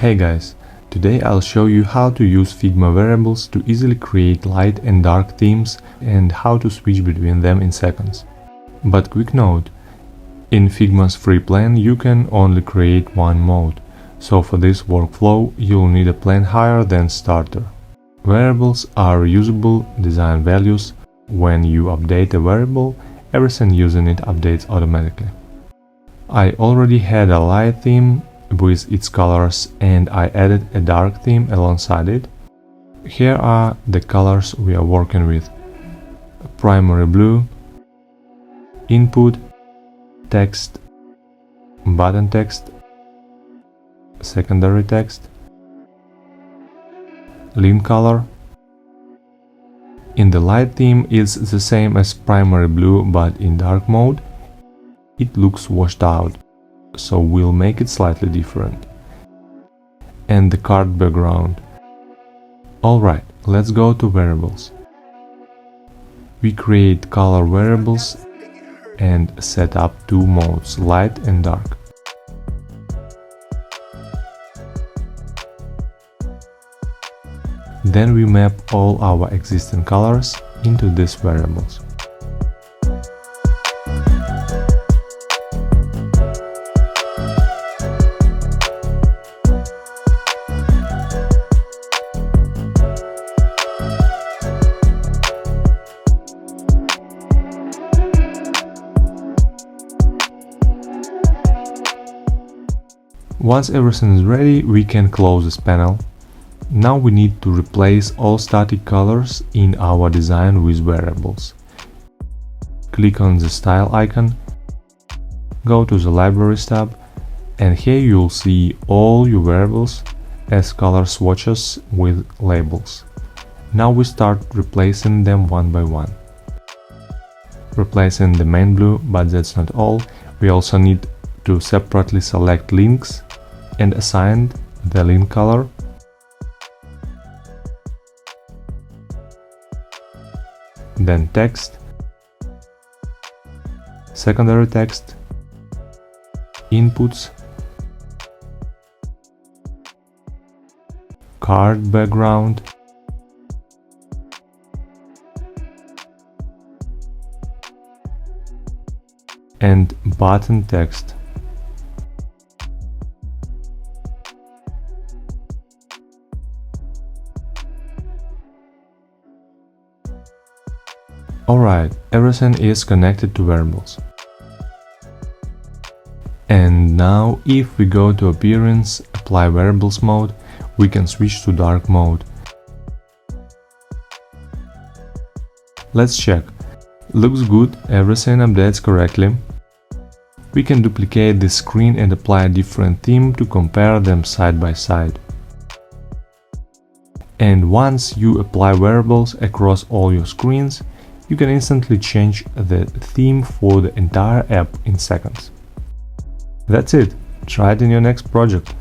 Hey guys, today I'll show you how to use Figma variables to easily create light and dark themes and how to switch between them in seconds. But quick note, in Figma's free plan you can only create one mode, so for this workflow you'll need a plan higher than starter. Variables are reusable design values. When you update a variable, everything using it updates automatically. I already had a light theme with its colors and I added a dark theme alongside it. Here are the colors we are working with: primary blue, input, text, button text, secondary text, link color. In the light theme it's the same as primary blue, but in dark mode it looks washed out, so we'll make it slightly different. And the card background. Alright, let's go to variables. We create color variables and set up two modes, light and dark. Then we map all our existing colors into these variables. Once everything is ready, we can close this panel. Now we need to replace all static colors in our design with variables. Click on the style icon, go to the libraries tab, and here you'll see all your variables as color swatches with labels. Now we start replacing them one by one. Replacing the main blue, but that's not all. We also need to separately select links and assign the link color. Then text, secondary text, inputs, card background, and button text. Alright, everything is connected to variables. And now if we go to appearance, apply variables mode, we can switch to dark mode. Let's check. Looks good, everything updates correctly. We can duplicate this screen and apply a different theme to compare them side by side. And once you apply variables across all your screens, you can instantly change the theme for the entire app in seconds. That's it. Try it in your next project.